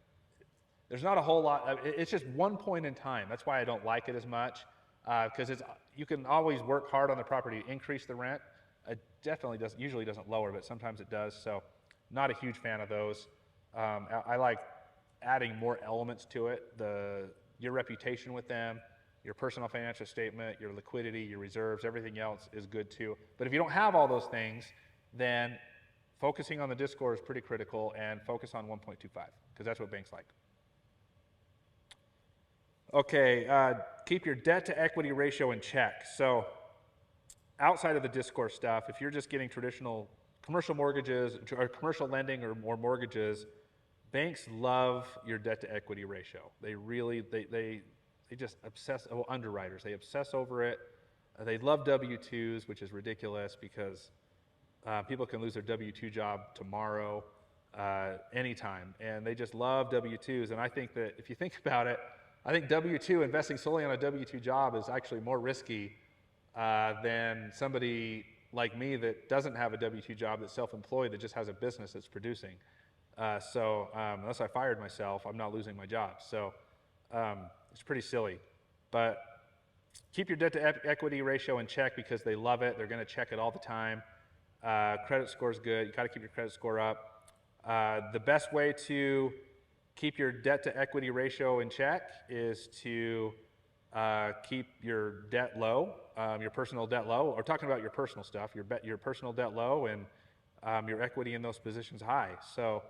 there's not a whole lot. It's just one point in time. That's why I don't like it as much, because you can always work hard on the property to increase the rent. It definitely usually doesn't lower, but sometimes it does. So not a huge fan of those. I like adding more elements to it. Your reputation with them, your personal financial statement, your liquidity, your reserves, everything else is good too. But if you don't have all those things, then focusing on the DISC score is pretty critical, and focus on 1.25 because that's what banks like. Okay, keep your debt to equity ratio in check. So outside of the DISC score stuff, if you're just getting traditional commercial mortgages or commercial lending or mortgages, banks love your debt to equity ratio. They really, they just obsess, underwriters, they obsess over it. They love W-2s, which is ridiculous because people can lose their W-2 job tomorrow, anytime, and they just love W-2s. And I think that if you think about it, I think W-2, investing solely on a W-2 job is actually more risky than somebody like me that doesn't have a W-2 job, that's self-employed, that just has a business that's producing. So unless I fired myself, I'm not losing my job. So it's pretty silly. But keep your debt to equity ratio in check because they love it. They're going to check it all the time. Credit score is good. You got to keep your credit score up. The best way to keep your debt to equity ratio in check is to keep your debt low, your personal debt low. We're talking about your personal stuff, your personal debt low, and your equity in those positions high. So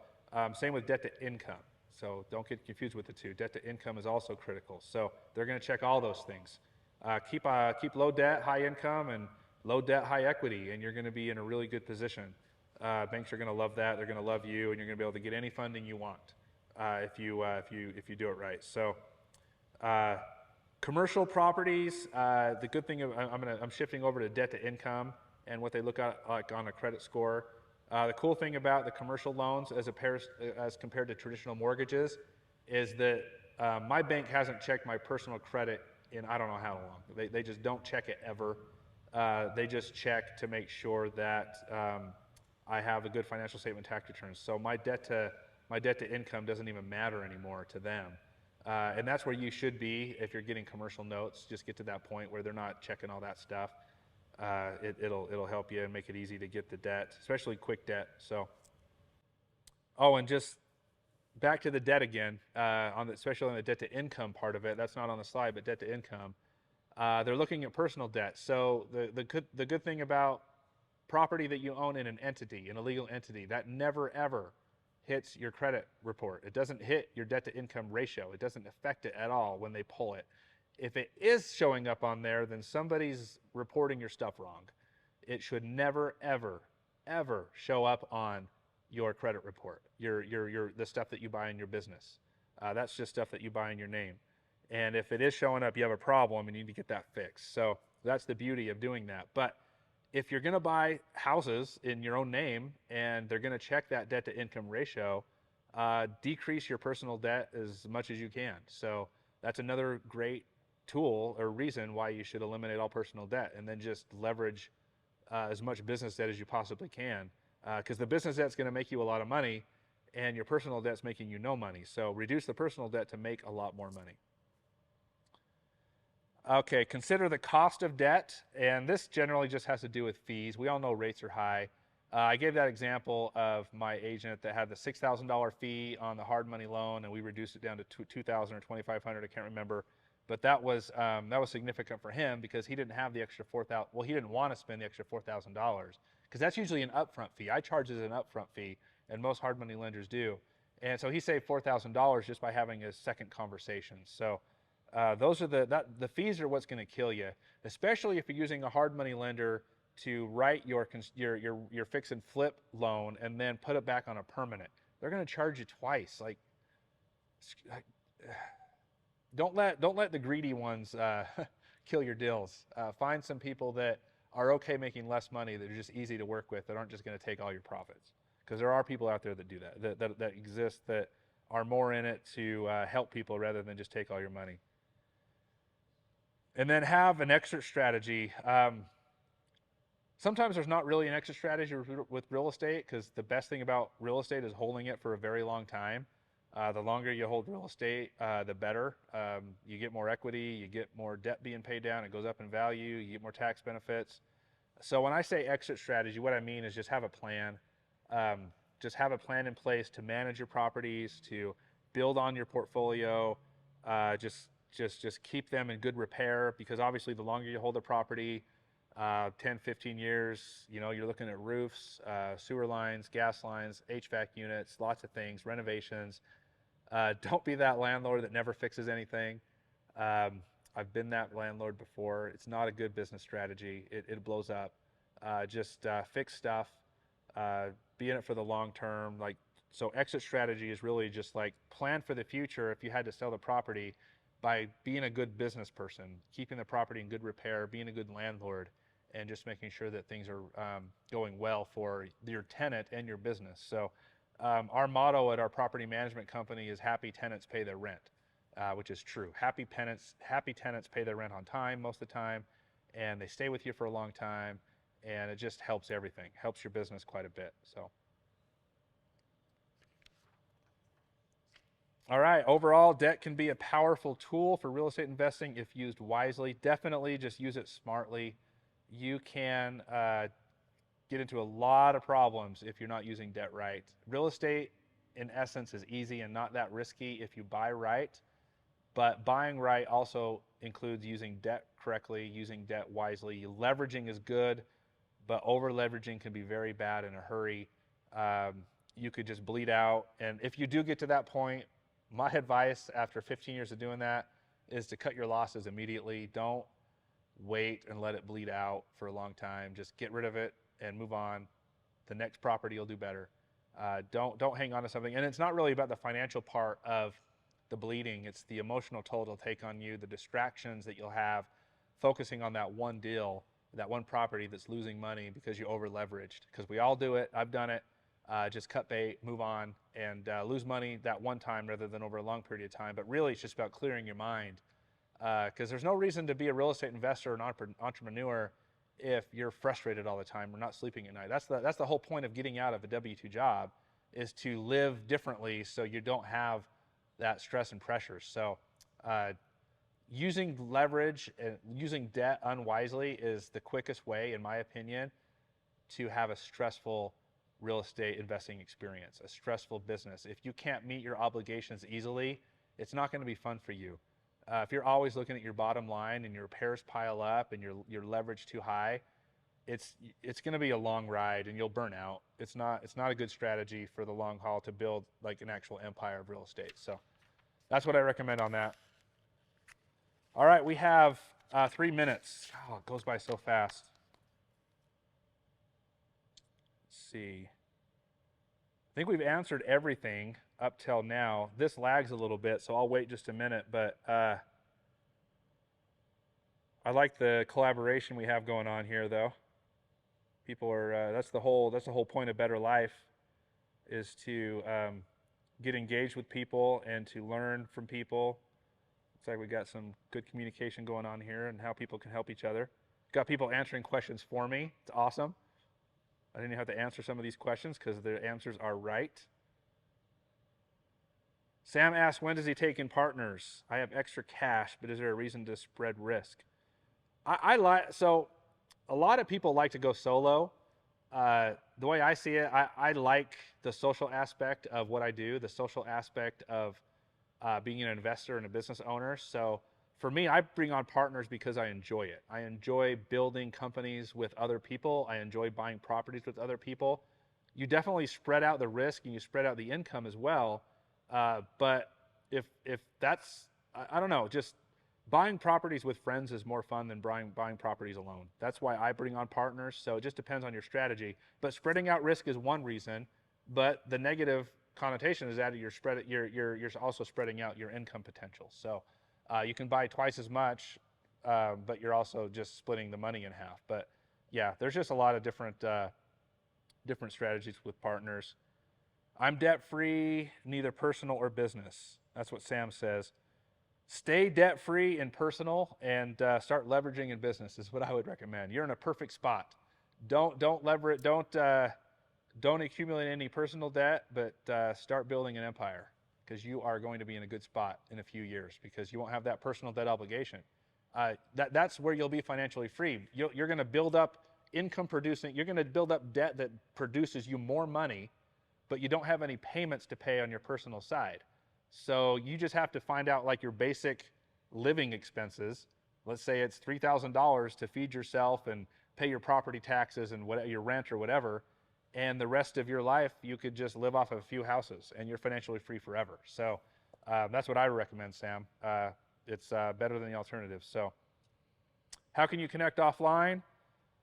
same with debt to income. So don't get confused with the two. Debt to income is also critical. So they're going to check all those things. Keep low debt, high income, and low debt, high equity, and you're going to be in a really good position. Banks are going to love that. They're going to love you, and you're going to be able to get any funding you want if you do it right. So commercial properties. The good thing I'm shifting over to debt to income and what they look at like on a credit score. The cool thing about the commercial loans as compared to traditional mortgages is that my bank hasn't checked my personal credit in I don't know how long. They just don't check it ever. They just check to make sure that I have a good financial statement, tax returns. So my debt to income doesn't even matter anymore to them. And that's where you should be if you're getting commercial notes. Just get to that point where they're not checking all that stuff. It'll help you and make it easy to get the debt, especially quick debt. So, and just back to the debt again, especially on the debt to income part of it. That's not on the slide, but debt to income. They're looking at personal debt. So the good thing about property that you own in an entity, in a legal entity, that never ever hits your credit report. It doesn't hit your debt to income ratio. It doesn't affect it at all when they pull it. If it is showing up on there, then somebody's reporting your stuff wrong. It should never, ever, ever show up on your credit report, the stuff that you buy in your business. That's just stuff that you buy in your name. And if it is showing up, you have a problem and you need to get that fixed. So that's the beauty of doing that. But if you're going to buy houses in your own name and they're going to check that debt to income ratio, decrease your personal debt as much as you can. So that's another great tool or reason why you should eliminate all personal debt and then just leverage as much business debt as you possibly can, because the business debt's going to make you a lot of money and your personal debt's making you no money. So reduce the personal debt to make a lot more money. Okay, consider the cost of debt, and this generally just has to do with fees. We all know rates are high. I gave that example of my agent that had the $6,000 fee on the hard money loan, and we reduced it down to $2,000 or $2,500. I can't remember, but that was significant for him because he didn't have the extra $4,000. Well, he didn't want to spend the extra $4,000 because that's usually an upfront fee. I charge as an upfront fee, and most hard money lenders do. And so he saved $4,000 just by having a second conversation. So those are the fees are what's going to kill you, especially if you're using a hard money lender to write your fix and flip loan and then put it back on a permanent. They're going to charge you twice. Like, don't let the greedy ones kill your deals. Find some people that are okay making less money, that are just easy to work with, that aren't just going to take all your profits. Because there are people out there that do that exist, that are more in it to help people rather than just take all your money. And then have an exit strategy. Sometimes there's not really an exit strategy with real estate, because the best thing about real estate is holding it for a very long time. The longer you hold real estate, the better. You get more equity, you get more debt being paid down, it goes up in value, you get more tax benefits. So when I say exit strategy, what I mean is just have a plan. Just have a plan in place to manage your properties, to build on your portfolio. Just just keep them in good repair, because obviously the longer you hold the property, 10, 15 years, you're looking at roofs, sewer lines, gas lines, HVAC units, lots of things, renovations. Don't be that landlord that never fixes anything. I've been that landlord before. It's not a good business strategy. It blows up. Just fix stuff. Be in it for the long term. So exit strategy is really just like plan for the future if you had to sell the property by being a good business person, keeping the property in good repair, being a good landlord, and just making sure that things are going well for your tenant and your business. So our motto at our property management company is happy tenants pay their rent, which is true. Happy tenants pay their rent on time most of the time, and they stay with you for a long time, and it just helps everything, helps your business quite a bit. So. All right, overall, debt can be a powerful tool for real estate investing if used wisely. Definitely just use it smartly. You can get into a lot of problems if you're not using debt right. Real estate, in essence, is easy and not that risky if you buy right, but buying right also includes using debt correctly, using debt wisely. Leveraging is good, but over leveraging can be very bad in a hurry. You could just bleed out, and if you do get to that point, my advice after 15 years of doing that is to cut your losses immediately. Don't wait and let it bleed out for a long time. Just get rid of it and move on. The next property will do better. Don't hang on to something. And it's not really about the financial part of the bleeding. It's the emotional toll it'll take on you, the distractions that you'll have, focusing on that one deal, that one property that's losing money because you over leveraged. Because we all do it. I've done it. Just cut bait, move on, and lose money that one time rather than over a long period of time. But really, it's just about clearing your mind, because there's no reason to be a real estate investor or an entrepreneur if you're frustrated all the time or not sleeping at night. That's the whole point of getting out of a W-2 job, is to live differently so you don't have that stress and pressure. So using leverage and using debt unwisely is the quickest way, in my opinion, to have a stressful real estate investing experience, a stressful business. If you can't meet your obligations easily, it's not going to be fun for you. If you're always looking at your bottom line and your repairs pile up and your leverage too high, it's going to be a long ride and you'll burn out. It's not a good strategy for the long haul to build like an actual empire of real estate. So that's what I recommend on that. All right, we have 3 minutes. Oh, it goes by so fast. See. I think we've answered everything up till now. This lags a little bit, so I'll wait just a minute, but I like the collaboration we have going on here, though. People are that's the whole point of Better Life, is to get engaged with people and to learn from people. Looks like we got some good communication going on here and how people can help each other. Got people answering questions for me. It's awesome. I didn't have to answer some of these questions because the answers are right. Sam asked, when does he take in partners? I have extra cash, but is there a reason to spread risk? So a lot of people like to go solo. The way I see it, I like the social aspect of what I do, the social aspect of being an investor and a business owner. So for me, I bring on partners because I enjoy it. I enjoy building companies with other people. I enjoy buying properties with other people. You definitely spread out the risk and you spread out the income as well. But if that's, I don't know, just buying properties with friends is more fun than buying properties alone. That's why I bring on partners. So it just depends on your strategy. But spreading out risk is one reason. But the negative connotation is that you're also spreading out your income potential. So you can buy twice as much, but you're also just splitting the money in half. But yeah, there's just a lot of different strategies with partners. I'm debt-free, neither personal or business. That's what Sam says. Stay debt-free in personal and start leveraging in business is what I would recommend. You're in a perfect spot. Don't leverage. Don't accumulate any personal debt, but start building an empire, because you are going to be in a good spot in a few years because you won't have that personal debt obligation. That's where you'll be financially free. You're going to build up income producing. You're going to build up debt that produces you more money, but you don't have any payments to pay on your personal side. So you just have to find out like your basic living expenses. Let's say it's $3,000 to feed yourself and pay your property taxes and your rent or whatever, and the rest of your life you could just live off of a few houses and you're financially free forever. So that's what I recommend, Sam. It's better than the alternative. So how can you connect offline?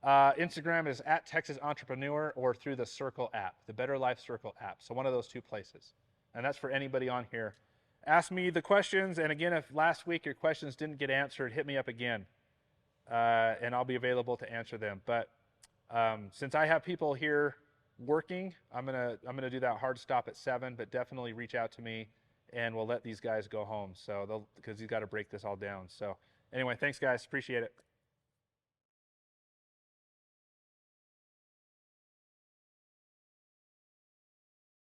Instagram is at Texas Entrepreneur, or through the Circle app, the Better Life Circle app. So one of those two places. And that's for anybody on here. Ask me the questions. And again, if last week your questions didn't get answered, hit me up again. And I'll be available to answer them. But since I have people here working, I'm gonna do that hard stop at 7, but definitely reach out to me and we'll let these guys go home. So because you've got to break this all down. So anyway, thanks guys, appreciate it.